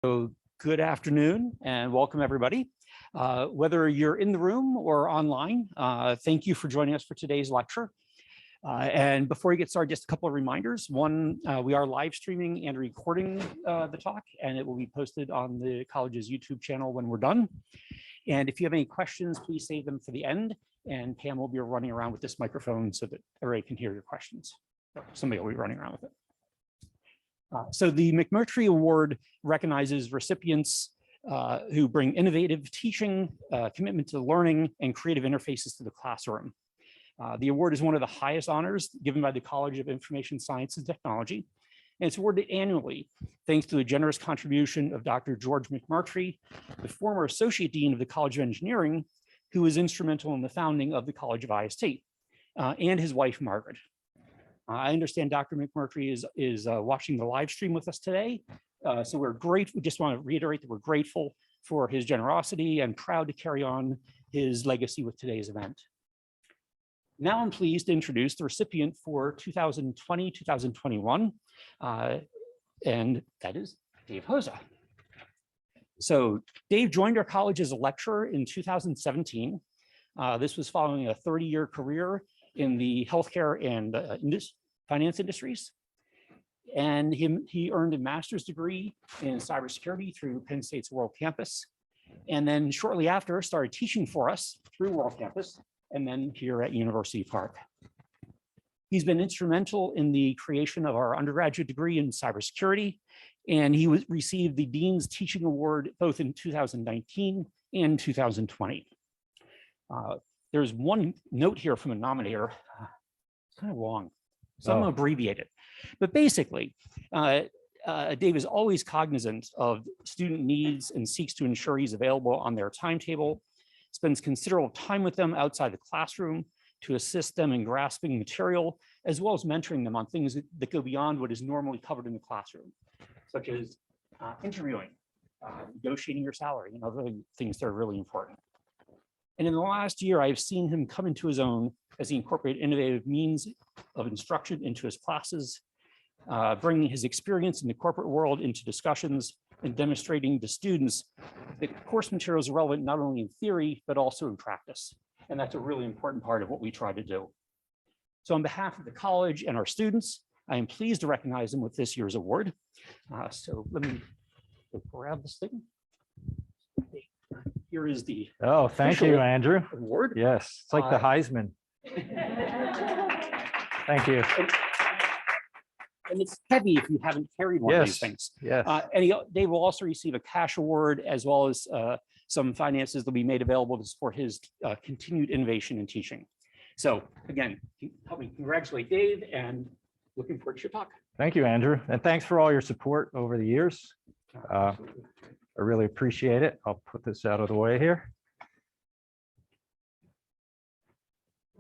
So good afternoon and welcome everybody. Whether you're in the room or online, thank you for joining us for today's lecture. And before we get started, just a couple of reminders. One, we are live streaming and recording the talk, and it will be posted on the college's YouTube channel when we're done. And if you have any questions, please save them for the end. And Pam will be running around with this microphone so that everybody can hear your questions. Somebody will be running around with it. So the McMurtry Award recognizes recipients who bring innovative teaching, commitment to learning, and creative interfaces to the classroom. The award is one of the highest honors given by the College of Information Science and Technology, and it's awarded annually thanks to the generous contribution of Dr. George McMurtry, the former Associate Dean of the College of Engineering, who was instrumental in the founding of the College of IST, and his wife, Margaret. I understand Dr. McMurtry is watching the live stream with us today. So we're grateful. We just want to reiterate that we're grateful for his generosity and proud to carry on his legacy with today's event. Now I'm pleased to introduce the recipient for 2020-2021, and that is Dave Hozza. So Dave joined our college as a lecturer in 2017. This was following a 30-year career in the healthcare and finance industries. And he earned a master's degree in cybersecurity through Penn State's World Campus. And then shortly after started teaching for us through World Campus and then here at University Park. He's been instrumental in the creation of our undergraduate degree in cybersecurity. And he received the Dean's Teaching Award both in 2019 and 2020. There's one note here from a nominator. It's kind of long, so I'm going to abbreviate it. But basically, Dave is always cognizant of student needs and seeks to ensure he's available on their timetable, spends considerable time with them outside the classroom to assist them in grasping material, as well as mentoring them on things that go beyond what is normally covered in the classroom, such as interviewing, negotiating your salary, and other things that are really important. And in the last year, I've seen him come into his own as he incorporated innovative means of instruction into his classes, bringing his experience in the corporate world into discussions and demonstrating to students that course materials are relevant not only in theory, but also in practice. And that's a really important part of what we try to do. So on behalf of the college and our students, I am pleased to recognize him with this year's award. So let me grab this thing. Here is the thank you, Andrew. Award. Yes, it's like the Heisman. Thank you. And it's heavy if you haven't carried one of these things. Yes. And they will also receive a cash award as well as some finances that will be made available to support his continued innovation in teaching. So again, help me congratulate Dave and looking forward to your talk. Thank you, Andrew. And thanks for all your support over the years. I really appreciate it. I'll put this out of the way here.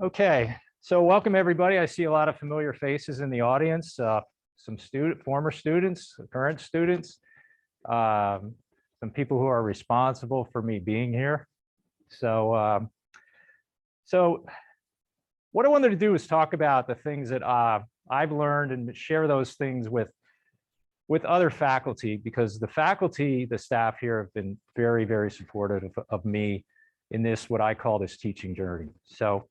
Okay, so welcome everybody. I see a lot of familiar faces in the audience, some former students, current students, some people who are responsible for me being here. So, what I wanted to do is talk about the things that I've learned and share those things with other faculty, because the faculty, the staff here have been very, very supportive of me in this, what I call this teaching journey. So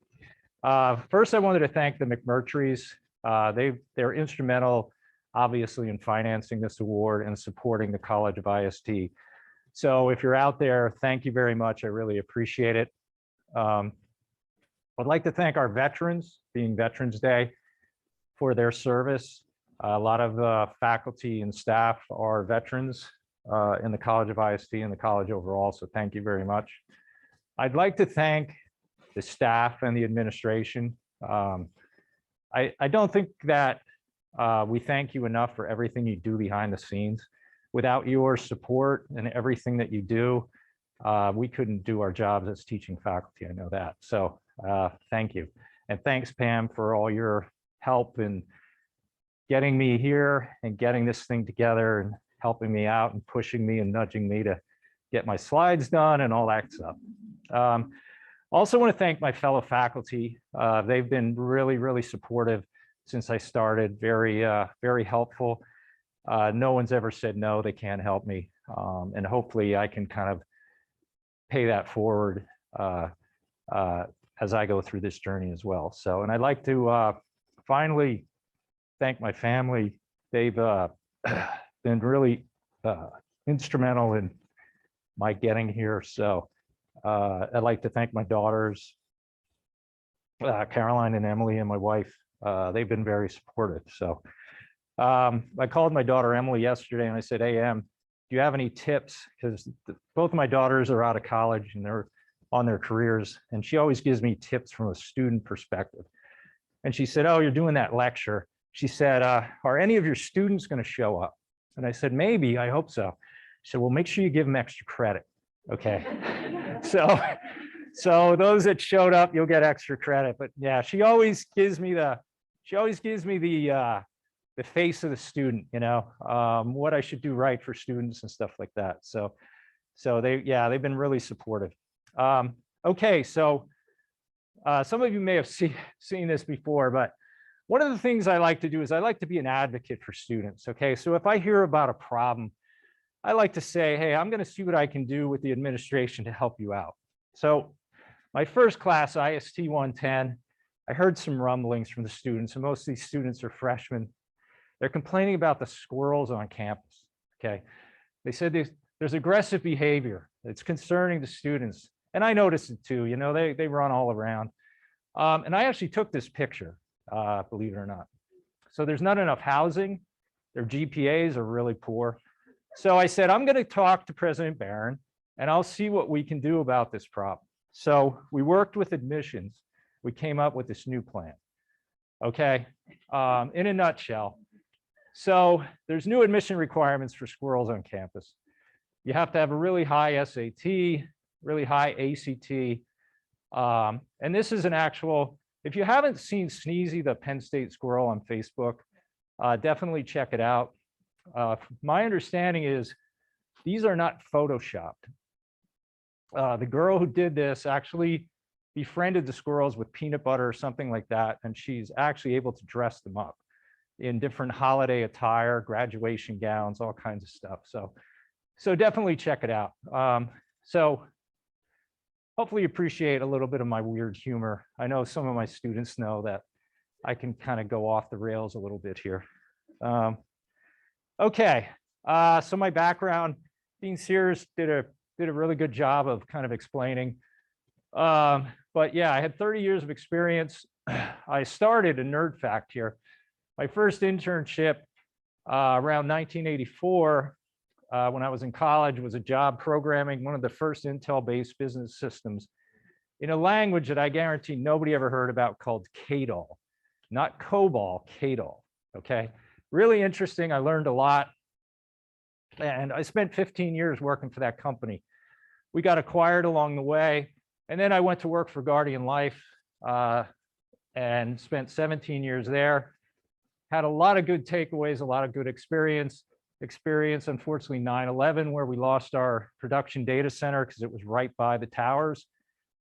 first I wanted to thank the McMurtrys. They're instrumental, obviously, in financing this award and supporting the College of IST. So if you're out there, thank you very much. I really appreciate it. I'd like to thank our veterans, being Veterans Day, for their service. A lot of the faculty and staff are veterans in the College of IST and the college overall, so thank you very much. I'd like to thank the staff and the administration. I don't think that we thank you enough for everything you do behind the scenes. Without your support and everything that you do, we couldn't do our jobs as teaching faculty, I know that. So thank you. And thanks, Pam, for all your help in getting me here and getting this thing together and helping me out and pushing me and nudging me to get my slides done and all that stuff. Also want to thank my fellow faculty. They've been really, really supportive since I started, very helpful. No one's ever said no, they can't help me. And hopefully I can kind of pay that forward as I go through this journey as well. So, and I'd like to finally thank my family. They've been really instrumental in my getting here. So I'd like to thank my daughters, Caroline and Emily, and my wife. They've been very supportive. So I called my daughter Emily yesterday and I said, hey, Em, do you have any tips? Because both of my daughters are out of college and they're on their careers. And she always gives me tips from a student perspective. And she said, oh, you're doing that lecture. She said, are any of your students going to show up? And I said, maybe, I hope so. She said, well, make sure you give them extra credit. Okay. So those that showed up, you'll get extra credit. But yeah, she always gives me the face of the student, you know, what I should do right for students and stuff like that. So they've been really supportive. Okay, so some of you may have seen this before, but one of the things I like to do is I like to be an advocate for students. Okay, so if I hear about a problem, I like to say, hey, I'm going to see what I can do with the administration to help you out. So my first class, IST 110, I heard some rumblings from the students, and most of these students are freshmen. They're complaining about the squirrels on campus. Okay, they said there's aggressive behavior. It's concerning the students. And I noticed it too, you know, they run all around. And I actually took this picture, believe it or not. So there's not enough housing. Their GPAs are really poor. So I said, I'm going to talk to President Barron and I'll see what we can do about this problem. So we worked with admissions. We came up with this new plan. Okay, in a nutshell. So there's new admission requirements for squirrels on campus. You have to have a really high SAT, really high ACT. And this is an actual, if you haven't seen Sneezy, the Penn State squirrel on Facebook, definitely check it out. My understanding is these are not photoshopped. The girl who did this actually befriended the squirrels with peanut butter or something like that, and she's actually able to dress them up in different holiday attire, graduation gowns, all kinds of stuff. So definitely check it out. So hopefully you appreciate a little bit of my weird humor. I know some of my students know that I can kind of go off the rails a little bit here. Okay, so my background, Dean Sears did a really good job of kind of explaining. But yeah, I had 30 years of experience. I started a nerd fact here. My first internship around 1984, when I was in college, was a job programming one of the first Intel-based business systems in a language that I guarantee nobody ever heard about, called CADOL, not COBOL, CADOL. Okay, really interesting. I learned a lot, and I spent 15 years working for that company. We got acquired along the way, and then I went to work for Guardian Life and spent 17 years there. Had a lot of good takeaways, a lot of good experience. Unfortunately, 9/11, where we lost our production data center because it was right by the towers,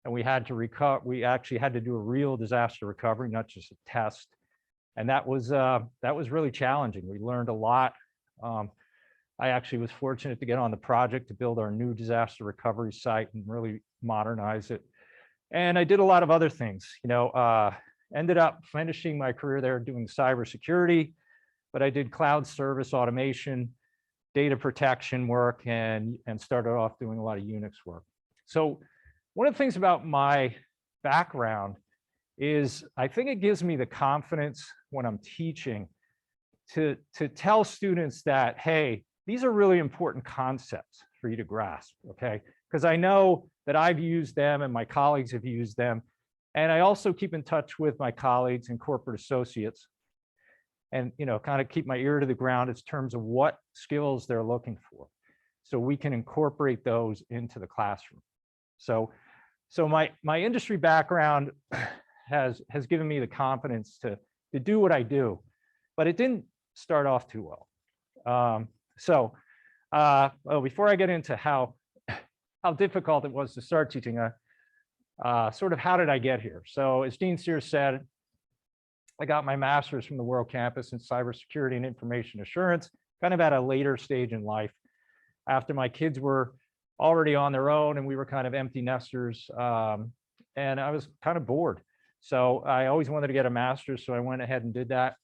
and we had to recover. We actually had to do a real disaster recovery, not just a test, and that was really challenging. We learned a lot. I actually was fortunate to get on the project to build our new disaster recovery site and really modernize it. And I did a lot of other things, you know, ended up finishing my career there doing cybersecurity, but I did cloud service automation, data protection work, and started off doing a lot of Unix work. So one of the things about my background is I think it gives me the confidence when I'm teaching to tell students that, hey, these are really important concepts for you to grasp, okay? Because I know that I've used them and my colleagues have used them. And I also keep in touch with my colleagues and corporate associates and, you know, kind of keep my ear to the ground in terms of what skills they're looking for, so we can incorporate those into the classroom. So my industry background has given me the confidence to do what I do, but it didn't start off too well. Well, before I get into how difficult it was to start teaching, sort of how did I get here? So as Dean Sears said, I got my master's from the World Campus in cybersecurity and information assurance, kind of at a later stage in life. after my kids were already on their own and we were kind of empty nesters. And I was kind of bored. So I always wanted to get a master's, so I went ahead and did that.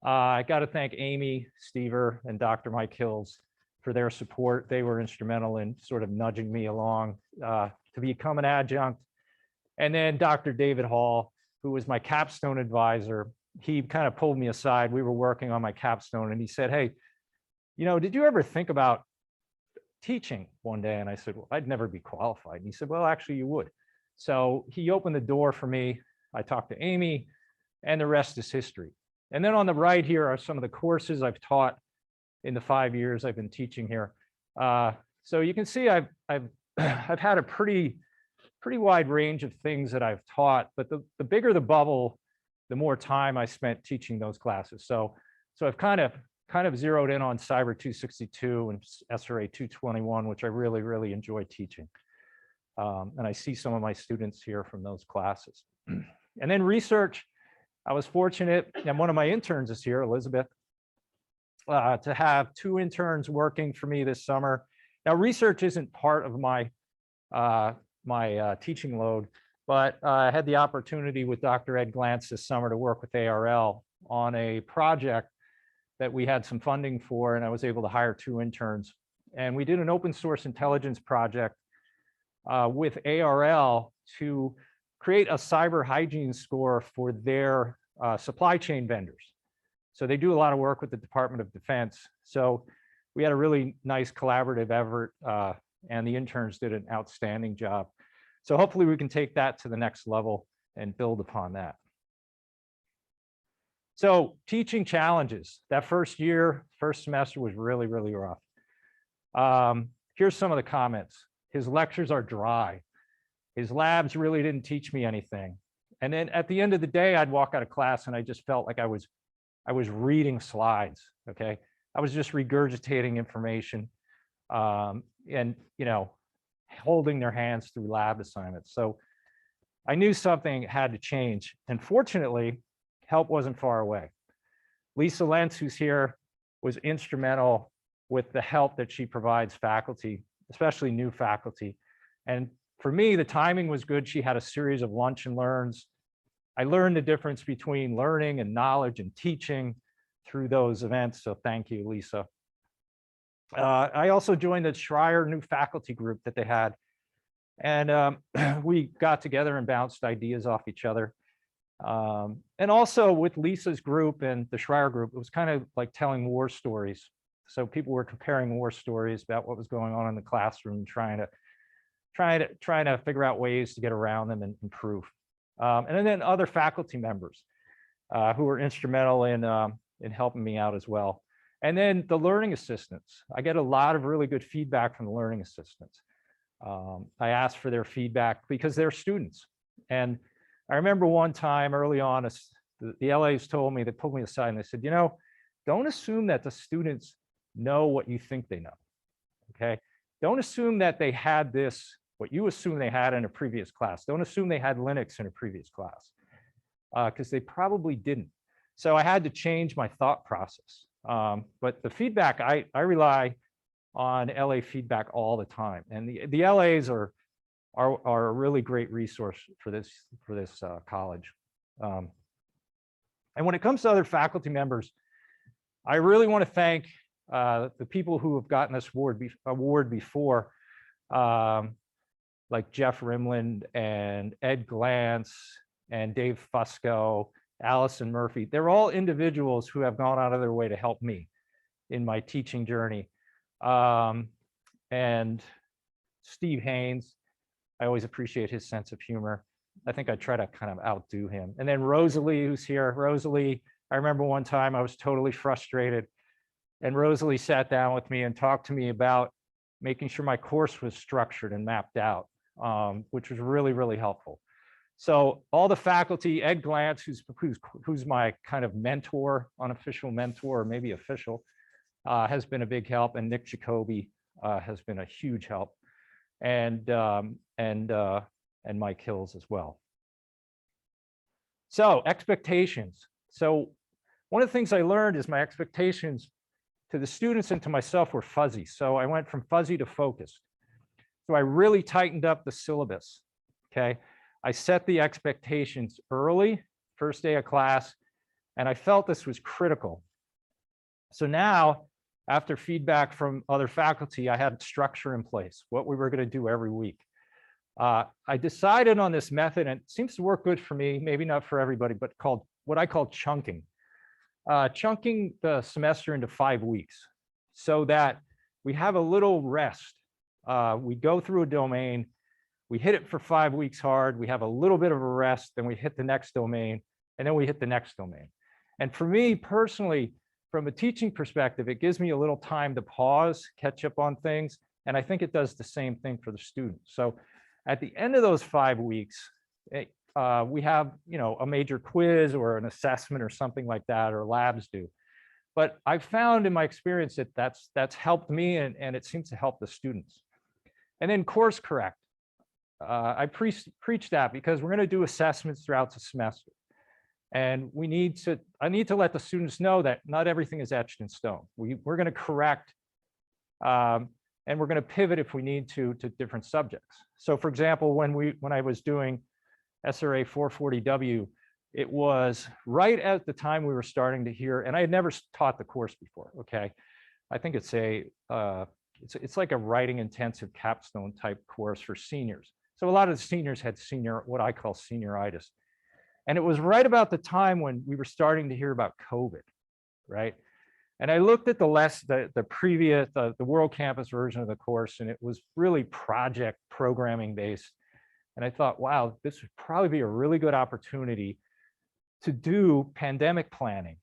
I got to thank Amy, Stever, and Dr. Mike Hills for their support. They were instrumental in sort of nudging me along to become an adjunct. And then Dr. David Hall, who was my capstone advisor, he kind of pulled me aside. We were working on my capstone and he said, hey, you know, did you ever think about teaching one day? And I said, well, I'd never be qualified. And he said, well, actually you would. So he opened the door for me. I talked to Amy and the rest is history. And then on the right here are some of the courses I've taught in the 5 years I've been teaching here. So you can see I've had a pretty wide range of things that I've taught, but the bigger the bubble, the more time I spent teaching those classes. So I've kind of zeroed in on Cyber 262 and SRA 221, which I really enjoy teaching. And I see some of my students here from those classes. And then research, I was fortunate, and one of my interns is here, Elizabeth, to have 2 interns working for me this summer. Now, research isn't part of my teaching load, but I had the opportunity with Dr. Ed Glantz this summer to work with ARL on a project that we had some funding for, and I was able to hire 2 interns. And we did an open source intelligence project with ARL to create a cyber hygiene score for their supply chain vendors. So they do a lot of work with the Department of Defense. So we had a really nice collaborative effort, and the interns did an outstanding job. So hopefully we can take that to the next level and build upon that. So teaching challenges. That first semester was really rough. Here's some of the comments. His lectures are dry. His labs really didn't teach me anything. And then at the end of the day, I'd walk out of class and I just felt like I was reading slides, okay? I was just regurgitating information and, you know, holding their hands through lab assignments. So I knew something had to change. And fortunately, help wasn't far away. Lisa Lentz, who's here, was instrumental with the help that she provides faculty, especially new faculty. And for me, the timing was good. She had a series of lunch and learns. I learned the difference between learning and knowledge and teaching through those events. So thank you, Lisa. I also joined the Schreier new faculty group that they had. And we got together and bounced ideas off each other. And also with Lisa's group and the Schreier group, it was kind of like telling war stories. So people were comparing war stories about what was going on in the classroom, trying to figure out ways to get around them and improve. And then other faculty members who were instrumental in helping me out as well. And then the learning assistants. I get a lot of really good feedback from the learning assistants. I asked for their feedback because they're students. And I remember one time early on, the LAs told me, they pulled me aside and they said, you know, don't assume that the students know what you think they know, okay? Don't assume that they had this, what you assume they had in a previous class. Don't assume they had Linux in a previous class, because they probably didn't. So I had to change my thought process. But the feedback, I rely on LA feedback all the time. And the LAs are a really great resource for this college. And when it comes to other faculty members, I really want to thank the people who have gotten this award before, like Jeff Rimland and Ed Glantz and Dave Fusco, Allison Murphy. They're all individuals who have gone out of their way to help me in my teaching journey. And Steve Haynes, I always appreciate his sense of humor. I think I try to kind of outdo him. And then Rosalie, who's here. Rosalie, I remember one time I was totally frustrated, and Rosalie sat down with me and talked to me about making sure my course was structured and mapped out, which was really helpful. So all the faculty, Ed Glantz, who's my kind of mentor, unofficial mentor, or maybe official, has been a big help, and Nick Jacoby has been a huge help, and Mike Hills as well. So expectations. So one of the things I learned is my expectations to the students and to myself were fuzzy. So I went from fuzzy to focused. So I really tightened up the syllabus, okay? I set the expectations early, first day of class, and I felt this was critical. So now, after feedback from other faculty, I had structure in place, what we were going to do every week. I decided on this method, and it seems to work good for me, maybe not for everybody, but called what I call chunking. Chunking the semester into 5 weeks so that we have a little rest. We go through a domain, we hit it for 5 weeks hard, we have a little bit of a rest, then we hit the next domain, and then we hit the next domain. And for me personally, from a teaching perspective, it gives me a little time to pause, catch up on things, and I think it does the same thing for the students. So at the end of those 5 weeks, we have, a major quiz or an assessment or something like that, or labs do. But I've found in my experience that that's helped me, and it seems to help the students. And then course correct. I preach that because we're going to do assessments throughout the semester. And I need to let the students know that not everything is etched in stone. We're going to correct, and we're going to pivot if we need to different subjects. So for example, when I was doing SRA 440W, it was right at the time we were starting to hear, and I had never taught the course before, okay? I think it's it's like a writing intensive capstone type course for seniors. So a lot of the seniors had what I call senioritis. And it was right about the time when we were starting to hear about COVID, right? And I looked at the previous, the World Campus version of the course, and it was really project programming based. And I thought, wow, this would probably be a really good opportunity to do pandemic planning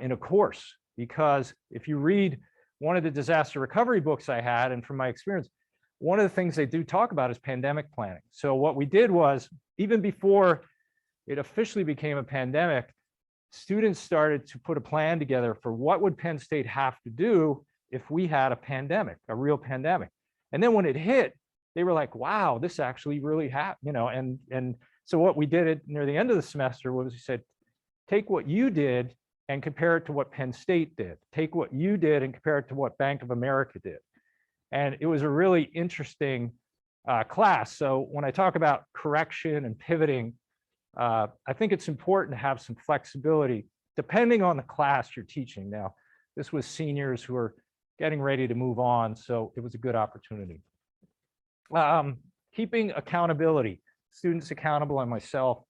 in a course. Because if you read one of the disaster recovery books I had, and from my experience, one of the things they do talk about is pandemic planning. So what we did was, even before it officially became a pandemic, students started to put a plan together for what would Penn State have to do if we had a pandemic, a real pandemic. And then when it hit, they were like, wow, this actually really happened, and so what we did near the end of the semester was we said, take what you did and compare it to what Penn State did. Take what you did and compare it to what Bank of America did. And it was a really interesting class. So when I talk about correction and pivoting, I think it's important to have some flexibility depending on the class you're teaching. Now, this was seniors who are getting ready to move on, so it was a good opportunity. Keeping accountability, students accountable and myself,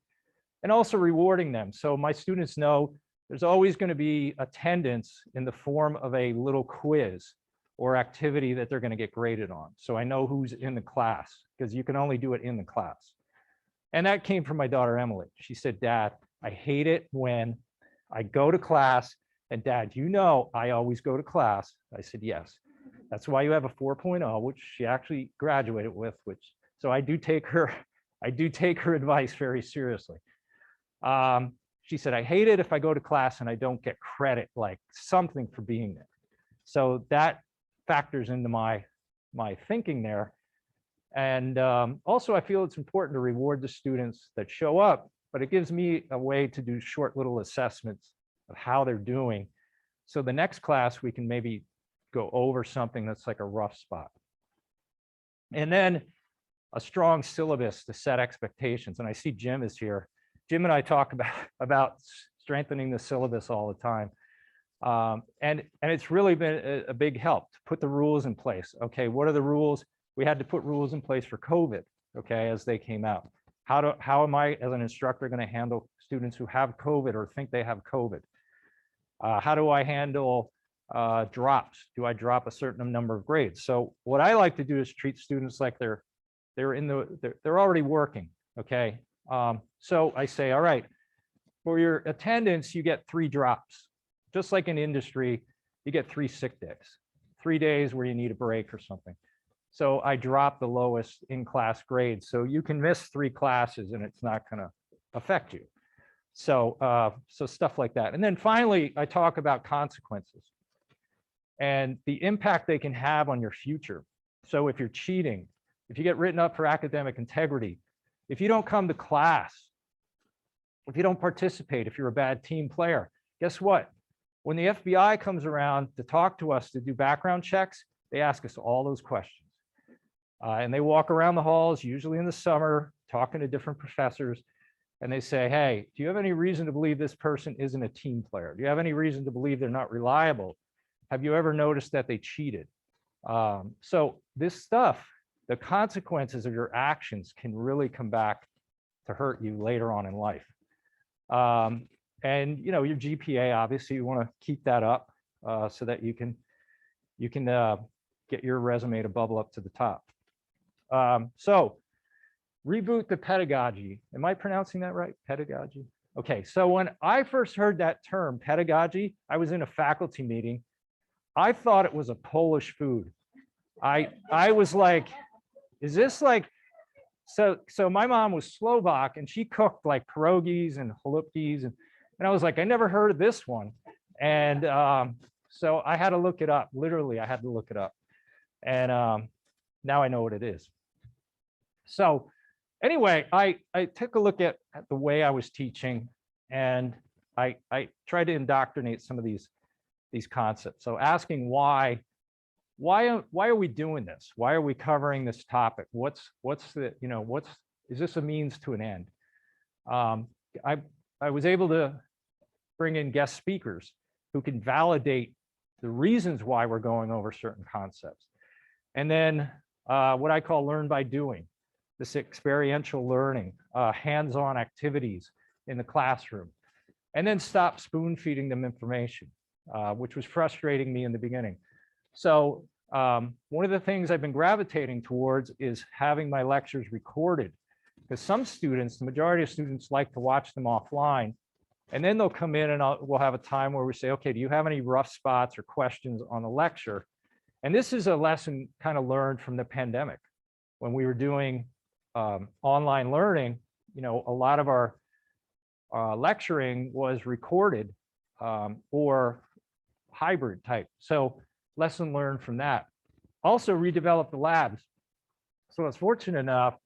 and also rewarding them. So my students know there's always going to be attendance in the form of a little quiz or activity that they're going to get graded on. So I know who's in the class, because you can only do it in the class. And that came from my daughter, Emily. She said, Dad, I hate it when I go to class and Dad, I always go to class. I said, yes. That's why you have a 4.0, which she actually graduated with, so I do take her advice very seriously. She said, I hate it if I go to class and I don't get credit, like something for being there. So that factors into my thinking there. And also, I feel it's important to reward the students that show up, but it gives me a way to do short little assessments of how they're doing. So the next class, we can maybe go over something that's like a rough spot. And then a strong syllabus to set expectations. And I see Jim is here. Jim and I talk about strengthening the syllabus all the time. And it's really been a big help to put the rules in place. Okay, what are the rules? We had to put rules in place for COVID, okay, as they came out. How am I, as an instructor, going to handle students who have COVID or think they have COVID? How do I handle drops? Do I drop a certain number of grades? So what I like to do is treat students like they're already working, okay? So I say, all right, for your attendance, you get 3 drops. Just like in industry, you get 3 sick days, 3 days where you need a break or something. So I drop the lowest in-class grade. So you can miss 3 classes and it's not going to affect you. So, so stuff like that. And then finally, I talk about consequences and the impact they can have on your future. So if you're cheating, if you get written up for academic integrity, if you don't come to class, if you don't participate, if you're a bad team player, guess what? When the FBI comes around to talk to us to do background checks, they ask us all those questions. And they walk around the halls, usually in the summer, talking to different professors. And they say, hey, do you have any reason to believe this person isn't a team player? Do you have any reason to believe they're not reliable? Have you ever noticed that they cheated? So this stuff, the consequences of your actions can really come back to hurt you later on in life. And your GPA, obviously, you want to keep that up so that you can get your resume to bubble up to the top. So reboot the pedagogy. Am I pronouncing that right? Pedagogy. Okay, so when I first heard that term, pedagogy, I was in a faculty meeting. I thought it was a Polish food. I was like, is this like, so my mom was Slovak and she cooked like pierogies and chalupkis, and I was like, I never heard of this one. And so I had to look it up. Literally, I had to look it up. And now I know what it is. So anyway, I took a look at the way I was teaching, and I tried to indoctrinate some of these concepts. So asking why are we doing this? Why are we covering this topic? What's is this a means to an end? I was able to bring in guest speakers who can validate the reasons why we're going over certain concepts. And then what I call learn by doing, this experiential learning, hands-on activities in the classroom, and then stop spoon feeding them information, which was frustrating me in the beginning. So one of the things I've been gravitating towards is having my lectures recorded, because some students, the majority of students, like to watch them offline, and then they'll come in and we'll have a time where we say, okay, do you have any rough spots or questions on the lecture? And this is a lesson kind of learned from the pandemic. When we were doing online learning, a lot of our lecturing was recorded or hybrid type. So lesson learned from that. Also redevelop the labs. So I was fortunate enough,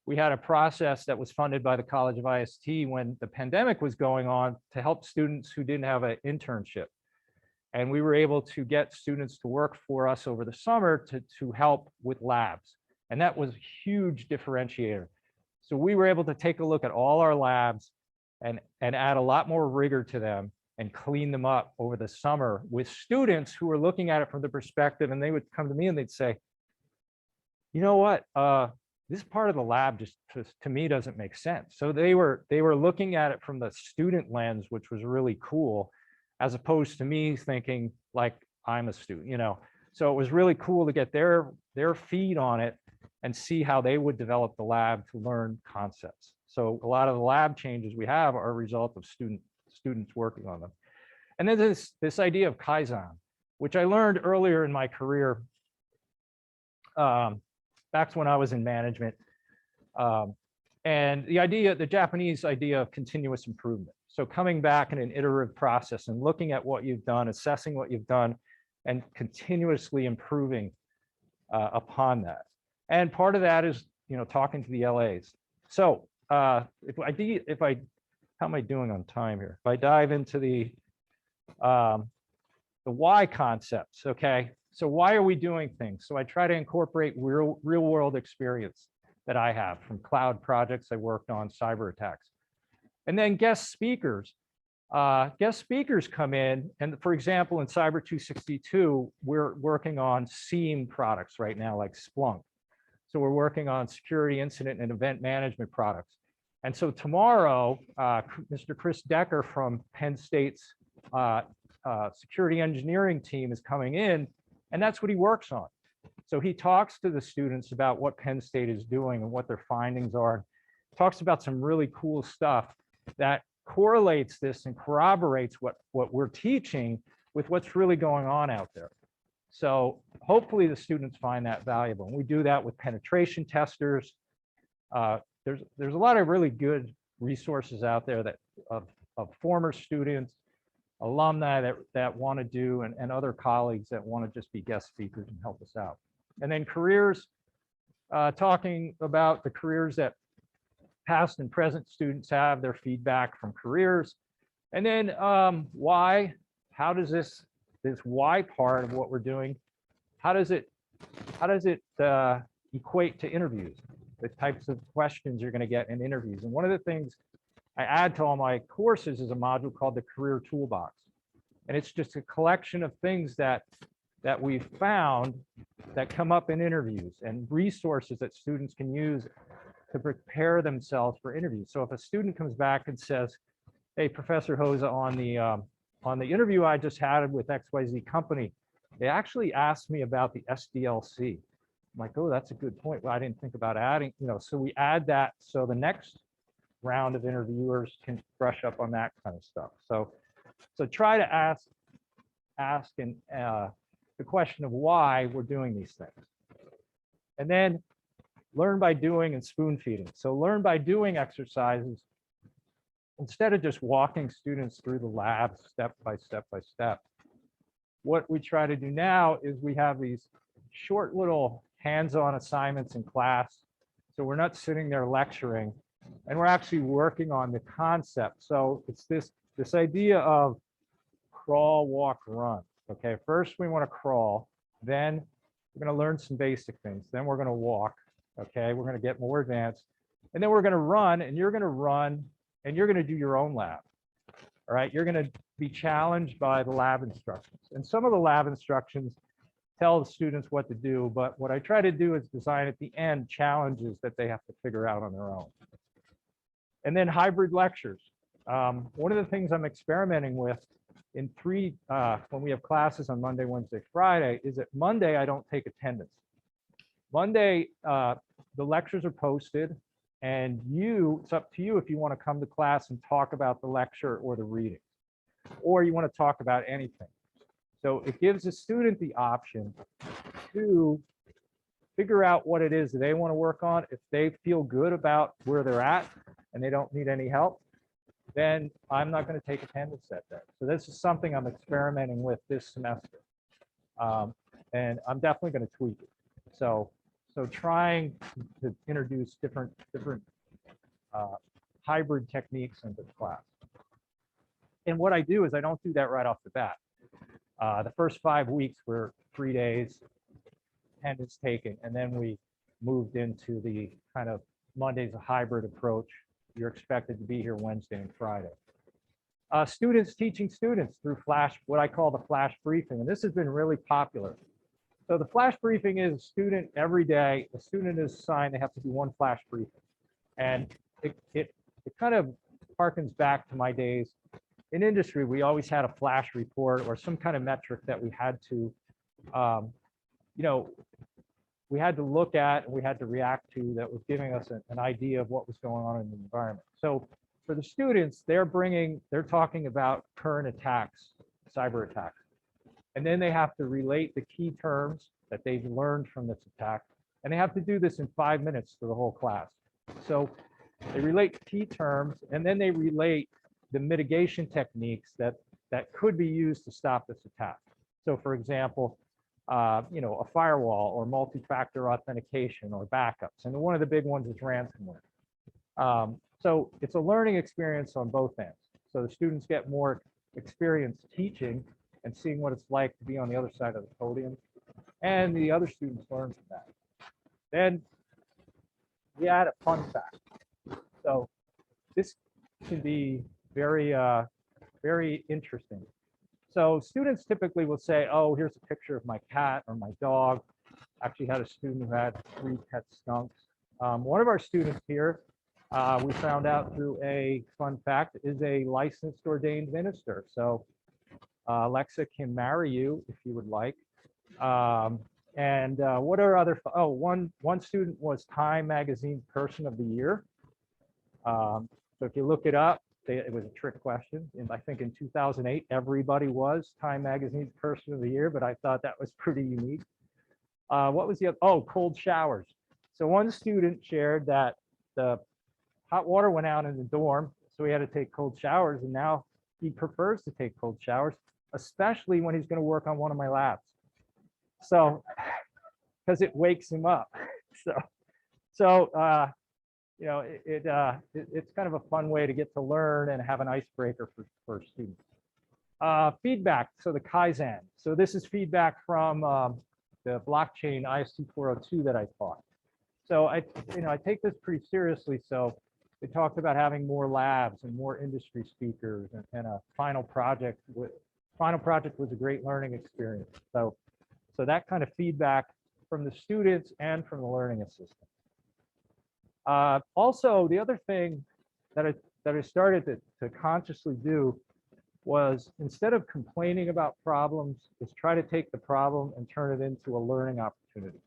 we had a process that was funded by the College of IST when the pandemic was going on to help students who didn't have an internship. And we were able to get students to work for us over the summer to help with labs. And that was a huge differentiator. So we were able to take a look at all our labs and add a lot more rigor to them and clean them up over the summer with students who were looking at it from the perspective, and they would come to me and they'd say, you know what, this part of the lab just to me doesn't make sense. So they were looking at it from the student lens, which was really cool, as opposed to me thinking like I'm a student, So it was really cool to get their feed on it and see how they would develop the lab to learn concepts. So a lot of the lab changes we have are a result of students working on them. And then this idea of Kaizen, which I learned earlier in my career, back when I was in management. And the Japanese idea of continuous improvement. So coming back in an iterative process and looking at what you've done, assessing what you've done, and continuously improving upon that. And part of that is, talking to the LAs. So how am I doing on time here? If I dive into the why concepts, okay? So why are we doing things? So I try to incorporate real world experience that I have from cloud projects I worked on, cyber attacks. And then guest speakers. Guest speakers come in, and for example, in Cyber 262, we're working on SIEM products right now, like Splunk. So we're working on security incident and event management products. And so tomorrow, Mr. Chris Decker from Penn State's security engineering team is coming in, and that's what he works on. So he talks to the students about what Penn State is doing and what their findings are. Talks about some really cool stuff that correlates this and corroborates what we're teaching with what's really going on out there. So hopefully the students find that valuable. And we do that with penetration testers. There's a lot of really good resources out there that of former students, alumni that want to do, and other colleagues that want to just be guest speakers and help us out. And then careers, talking about the careers that past and present students have, their feedback from careers. And then why, how does this why part of what we're doing, how does it equate to interviews, the types of questions you're going to get in interviews. And one of the things I add to all my courses is a module called the Career Toolbox. And it's just a collection of things that we've found that come up in interviews and resources that students can use to prepare themselves for interviews. So if a student comes back and says, hey, Professor Hozza, on the interview I just had with XYZ company, they actually asked me about the SDLC. I'm like, oh, that's a good point. Well, I didn't think about adding, so we add that so the next round of interviewers can brush up on that kind of stuff. So try to ask and the question of why we're doing these things. And then learn by doing and spoon feeding. So learn by doing exercises instead of just walking students through the lab step by step by step. What we try to do now is we have these short little hands-on assignments in class. So we're not sitting there lecturing, and we're actually working on the concept. So it's this idea of crawl, walk, run. Okay, first we want to crawl, then we're going to learn some basic things, then we're going to walk. Okay, we're going to get more advanced, and then we're going to run, and you're going to run, and you're going to do your own lab. All right, you're going to be challenged by the lab instructions, and some of the lab instructions tell the students what to do, but what I try to do is design at the end challenges that they have to figure out on their own. And then hybrid lectures. One of the things I'm experimenting with in when we have classes on Monday, Wednesday, Friday, is that Monday I don't take attendance. Monday, the lectures are posted, and it's up to you if you want to come to class and talk about the lecture or the reading, or you want to talk about anything. So it gives the student the option to figure out what it is that they want to work on. If they feel good about where they're at and they don't need any help, then I'm not going to take attendance that day. So this is something I'm experimenting with this semester. And I'm definitely going to tweak it. So trying to introduce different hybrid techniques into the class. And what I do is I don't do that right off the bat. The first 5 weeks were 3 days, attendance taken, and then we moved into the kind of Monday's a hybrid approach. You're expected to be here Wednesday and Friday. Students teaching students through what I call the Flash Briefing, and this has been really popular. So the Flash Briefing is a student every day. A student is assigned, they have to do one Flash Briefing. And it kind of harkens back to my days in industry. We always had a flash report or some kind of metric that we had to, we had to look at and we had to react to that was giving us an idea of what was going on in the environment. So for the students, they're talking about current attacks, cyber attacks. And then they have to relate the key terms that they've learned from this attack. And they have to do this in 5 minutes to the whole class. So they relate key terms, and then they relate the mitigation techniques that could be used to stop this attack. So for example, a firewall or multi-factor authentication or backups. And one of the big ones is ransomware. So it's a learning experience on both ends. So the students get more experience teaching and seeing what it's like to be on the other side of the podium. And the other students learn from that. Then we add a fun fact. So this can be very, very interesting. So students typically will say, oh, here's a picture of my cat or my dog. Actually had a student who had 3 pet skunks. One of our students here, we found out through a fun fact, is a licensed ordained minister. So Alexa can marry you if you would like. What are other, one student was Time Magazine Person of the Year. So if you look it up, it was a trick question. And I think in 2008, everybody was Time Magazine's Person of the Year, but I thought that was pretty unique. What was the other? Oh, cold showers. So one student shared that the hot water went out in the dorm, so he had to take cold showers, and now he prefers to take cold showers, especially when he's going to work on one of my labs. So, because it wakes him up. It's kind of a fun way to get to learn and have an icebreaker for students. Feedback, so the Kaizen. So this is feedback from the blockchain IST 402 that I taught. So I take this pretty seriously. So they talked about having more labs and more industry speakers, and a final project. Final project was a great learning experience. So that kind of feedback from the students and from the learning assistant. Also, the other thing that I started to consciously do was, instead of complaining about problems, is try to take the problem and turn it into a learning opportunity.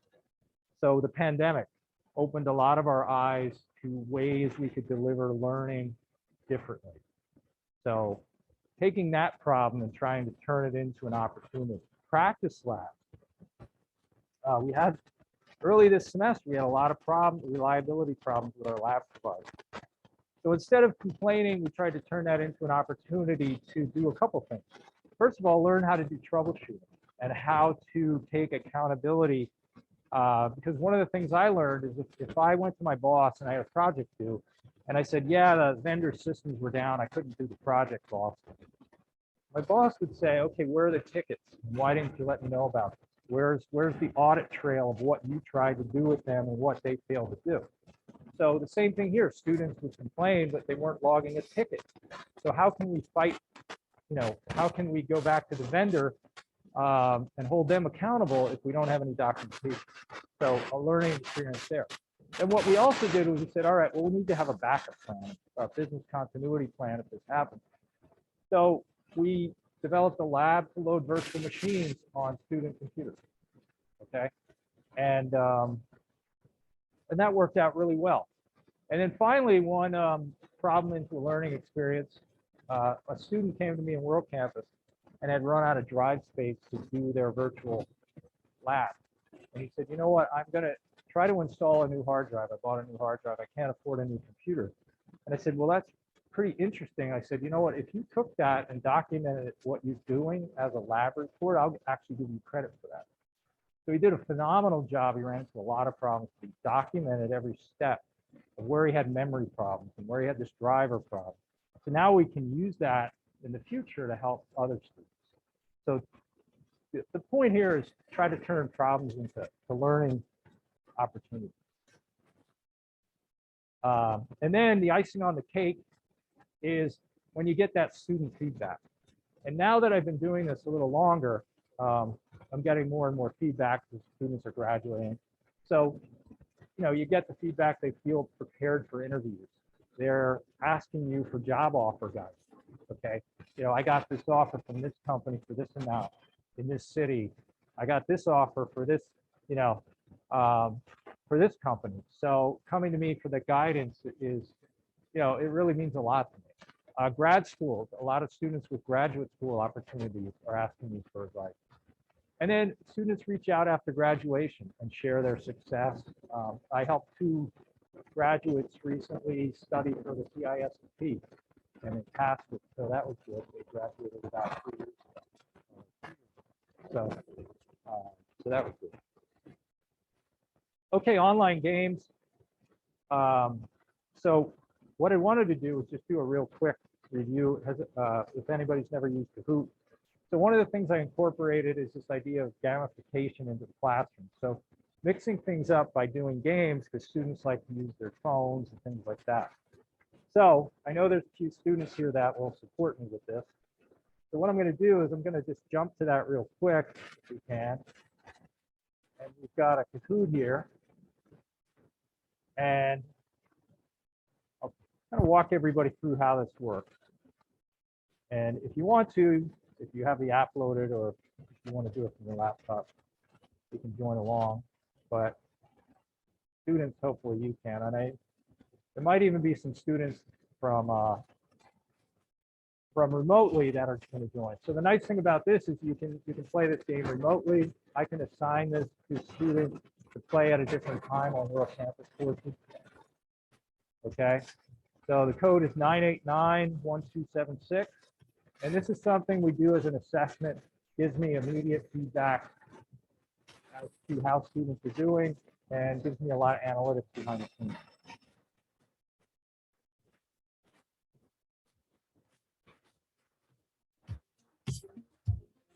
So the pandemic opened a lot of our eyes to ways we could deliver learning differently. So taking that problem and trying to turn it into an opportunity. Practice labs. We had early this semester, we had a lot of reliability problems with our lab provider. So instead of complaining, we tried to turn that into an opportunity to do a couple things. First of all, learn how to do troubleshooting and how to take accountability. Because one of the things I learned is if I went to my boss and I had a project due, and I said, yeah, the vendor systems were down, I couldn't do the project, boss. My boss would say, okay, where are the tickets? Why didn't you let me know about this? Where's the audit trail of what you tried to do with them and what they failed to do? So the same thing here, students would complain, but they weren't logging a ticket. So how can we fight, how can we go back to the vendor and hold them accountable if we don't have any documentation? So a learning experience there. And what we also did was we said, all right, well, we need to have a backup plan, a business continuity plan if this happens. So we developed a lab to load virtual machines on student computers, okay? And that worked out really well. And then finally, one problem into a learning experience, a student came to me in World Campus and had run out of drive space to do their virtual lab. And he said, you know what, I'm gonna try to install a new hard drive. I bought a new hard drive, I can't afford a new computer. And I said, well, that's pretty interesting. I said, you know what, if you took that and documented what you're doing as a lab report, I'll actually give you credit for that. So he did a phenomenal job. He ran into a lot of problems. He documented every step of where he had memory problems and where he had this driver problem. So now we can use that in the future to help other students. So the point here is try to turn problems into learning opportunities. And then the icing on the cake is when you get that student feedback. And now that I've been doing this a little longer, I'm getting more and more feedback as students are graduating. So, you get the feedback, they feel prepared for interviews. They're asking you for job offer guides, okay? I got this offer from this company for this amount in this city. I got this offer for this, for this company. So coming to me for the guidance is, it really means a lot to me. Grad schools, a lot of students with graduate school opportunities are asking me for advice. And then students reach out after graduation and share their success. I helped 2 graduates recently study for the CISSP, and they passed it, so that was good. They graduated about 3 years ago. So that was good. Okay, online games. So what I wanted to do was just do a real quick review. If anybody's never used Kahoot. So one of the things I incorporated is this idea of gamification into the classroom. So mixing things up by doing games, because students like to use their phones and things like that. So I know there's a few students here that will support me with this. So what I'm going to do is I'm going to just jump to that real quick if we can. And we've got a Kahoot here. And I'll kind of walk everybody through how this works. And if you want to, if you have the app loaded, or if you want to do it from your laptop, you can join along. But students, hopefully you can. And there might even be some students from remotely that are going to join. So the nice thing about this is you can play this game remotely. I can assign this to students to play at a different time on World Campus courses. Okay, so the code is 9891276. And this is something we do as an assessment, gives me immediate feedback as to how students are doing, and gives me a lot of analytics behind the scenes.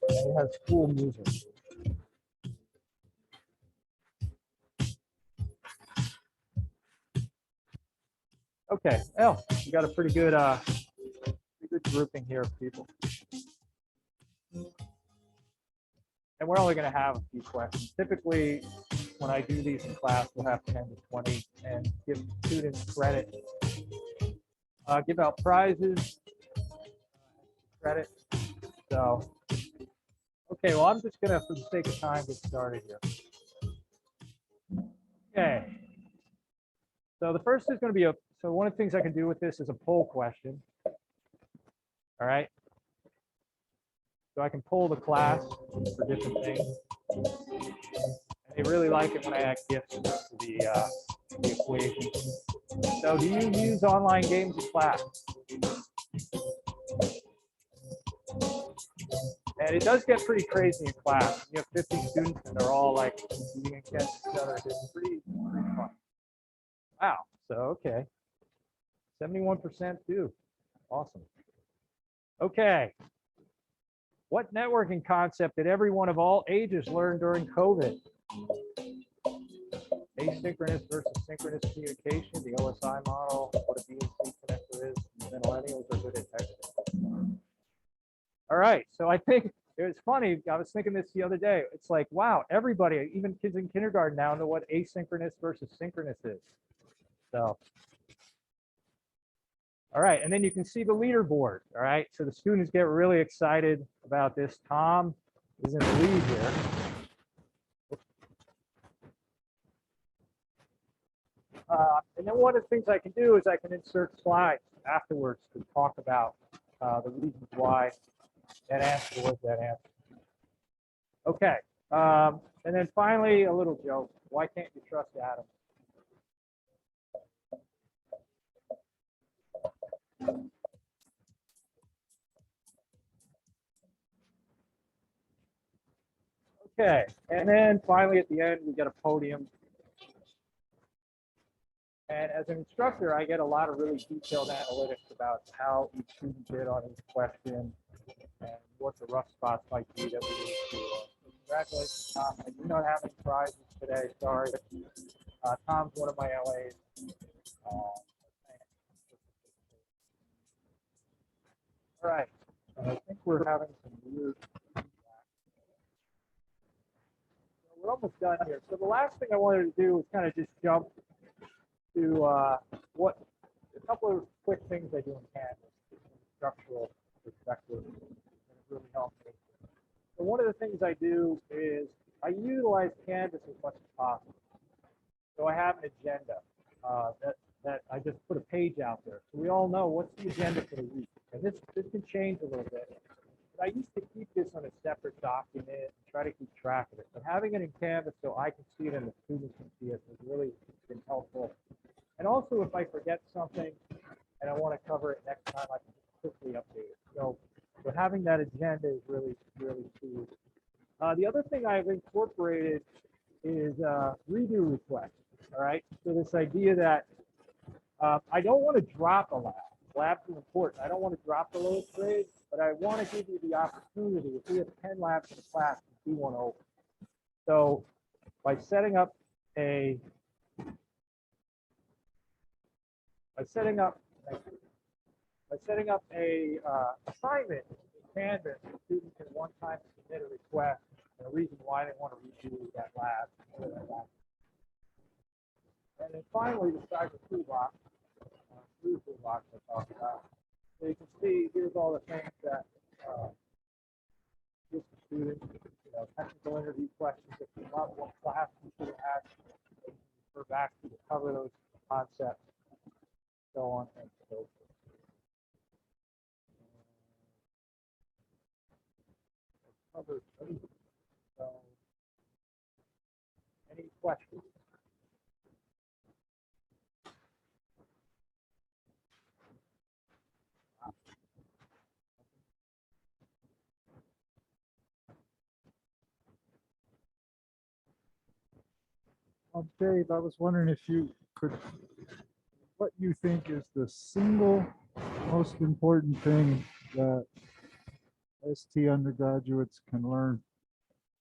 And it has cool music. Okay, well, we got a pretty good grouping here of people. And we're only going to have a few questions. Typically, when I do these in class, we'll have 10 to 20 and give students credit. Give out prizes, credit. So, okay, well, I'm just going to, for the sake of time, get started here. Okay. So the first is going to be so one of the things I can do with this is a poll question. All right. So I can poll the class for different things. And they really like it when I add gifts to the equation. So do you use online games in class? And it does get pretty crazy in class. You have 50 students and they're all like competing against each other. It's pretty fun. Wow. So, okay. 71% do. Awesome. Okay. What networking concept did everyone of all ages learn during COVID? Asynchronous versus synchronous communication, the OSI model, what a BNC connector is, and millennials are good at texting. All right, so I think it was funny. I was thinking this the other day. It's like, wow, everybody, even kids in kindergarten now know what asynchronous versus synchronous is. So, all right, and then you can see the leaderboard. All right, so the students get really excited about this. Tom is in the lead here. And then one of the things I can do is I can insert slides afterwards to talk about the reasons why that answer was that answer. Okay, and then finally a little joke. Why can't you trust Adam? Okay, and then finally at the end we get a podium. And as an instructor, I get a lot of really detailed analytics about how each student did on each question and what the rough spots might be that we need to. Congratulations, Tom. I do not have any prizes today. Sorry. Tom's one of my LAs. All right. I think we're having some weird feedback. We're almost done here. So the last thing I wanted to do was kind of just jump to a couple of quick things I do in Canvas from a structural perspective, and it really helps me. So one of the things I do is I utilize Canvas as much as possible. So I have an agenda that I just put a page out there. So we all know what's the agenda for the week. And this can change a little bit. But I used to keep this on a separate document and try to keep track of it. But having it in Canvas so I can see it and the students can see it has really been helpful. And also, if I forget something and I want to cover it next time, I can just quickly update it. So having that agenda is really, really key. The other thing I've incorporated is redo requests. All right. So this idea that I don't want to drop a lab. Labs are important. I don't want to drop the lowest grade, but I want to give you the opportunity. If we have 10 labs in the class, to do one over. So by setting up a assignment in Canvas, the student can one time submit a request and a reason why they want to redo that lab. And then finally, the cyber toolbox, I talked about. So you can see here's all the things that give the students, technical interview questions that come up, what class you should have had, refer back to cover those concepts, so on and so forth. Covered everything. So, any questions? Dave, I was wondering if you could, what you think is the single most important thing that ST undergraduates can learn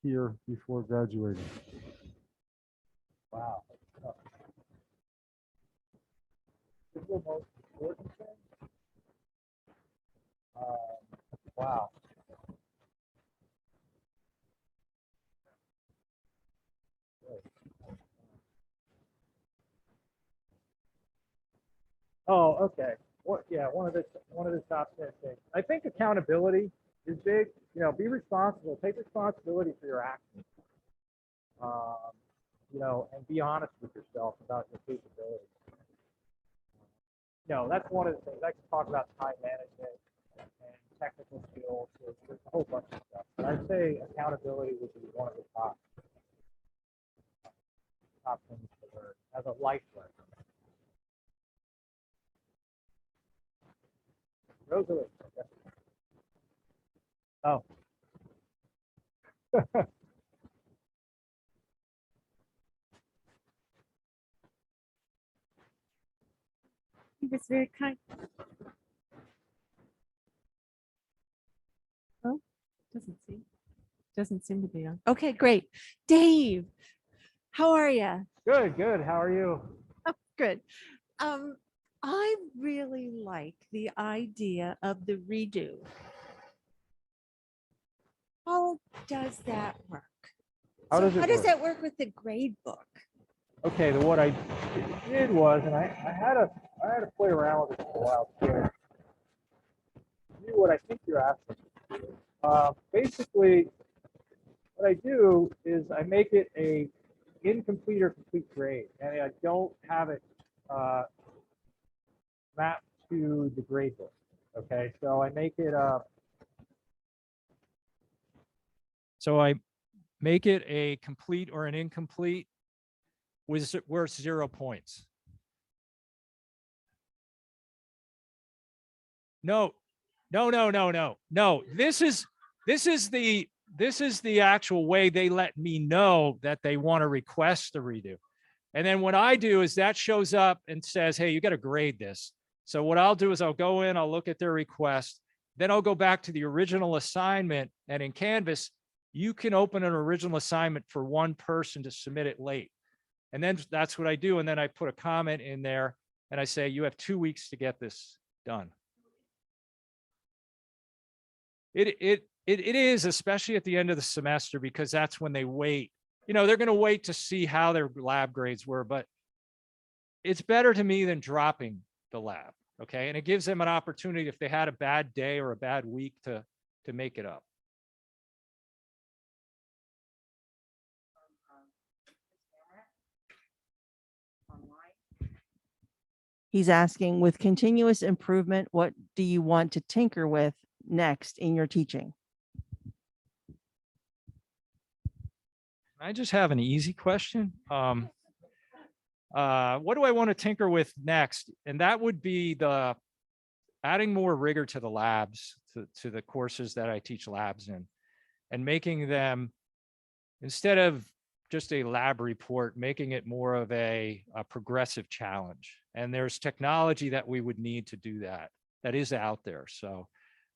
here before graduating? Wow. This is the most important thing. Wow. Oh, okay. Yeah, one of the top 10 things. I think accountability is big. You know, be responsible. Take responsibility for your actions. You know, and be honest with yourself about your capabilities. You know, that's one of the things. I can talk about time management and technical skills. There's a whole bunch of stuff. But I'd say accountability would be one of the top things to learn as a life lesson. Rosalie. Oh. He was very kind. Oh, doesn't seem to be on. Okay, great. Dave, how are you? Good, good. How are you? Good. I really like the idea of the redo. How does that work? How does How does that work with the grade book? Okay, what I did was, and I had to play around with it for a while to do what I think you're asking. Basically, what I do is I make it a incomplete or complete grade, and I don't have it mapped to the grade book. Okay, so I make it a complete or an incomplete with worth 0 points. No. This is the actual way they let me know that they want to request a redo. And then what I do is that shows up and says, hey, you got to grade this. So what I'll do is I'll go in, I'll look at their request, then I'll go back to the original assignment, and in Canvas, you can open an original assignment for one person to submit it late. And then that's what I do. And then I put a comment in there and I say, you have 2 weeks to get this done. It is, especially at the end of the semester, because that's when they wait. You know, they're going to wait to see how their lab grades were, but it's better to me than dropping the lab. Okay. And it gives them an opportunity if they had a bad day or a bad week to make it up. He's asking, with continuous improvement, what do you want to tinker with next in your teaching? I just have an easy question. What do I want to tinker with next? And that would be adding more rigor to the labs, to the courses that I teach labs in, and making them, instead of just a lab report, making it more of a progressive challenge. And there's technology that we would need to do that is out there. So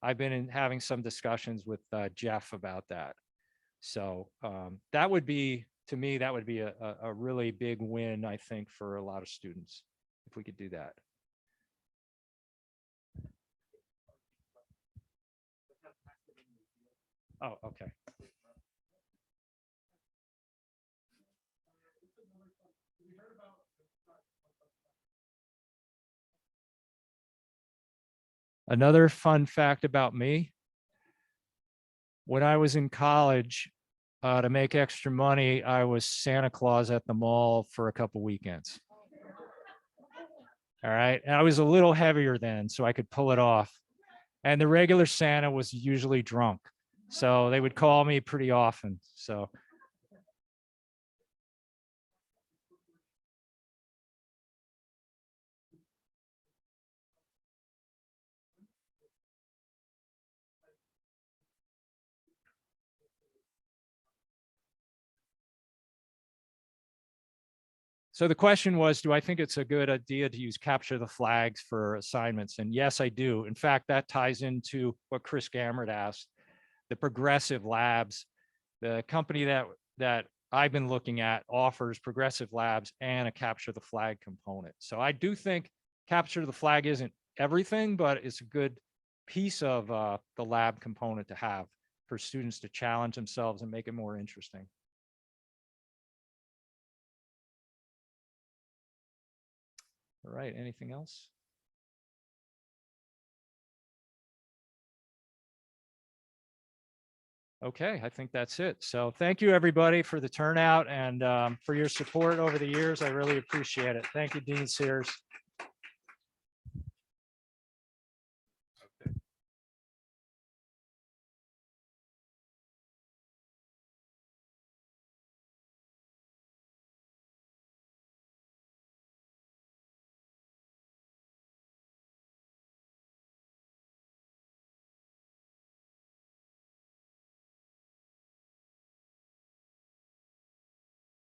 I've been having some discussions with Jeff about that. So that would be, to me, that would be a really big win, I think, for a lot of students, if we could do that. Oh, okay. Another fun fact about me, when I was in college, to make extra money, I was Santa Claus at the mall for a couple weekends. All right. And I was a little heavier then, so I could pull it off. And the regular Santa was usually drunk. So they would call me pretty often. So. So the question was, do I think it's a good idea to use capture the flags for assignments? And yes, I do. In fact, that ties into what Chris Gammert asked. the progressive labs. The company that I've been looking at offers progressive labs and a capture the flag component. So I do think capture the flag isn't everything, but it's a good piece of the lab component to have for students to challenge themselves and make it more interesting. All right, anything else? Okay, I think that's it. So thank you, everybody, for the turnout and for your support over the years. I really appreciate it. Thank you, Dean Sears.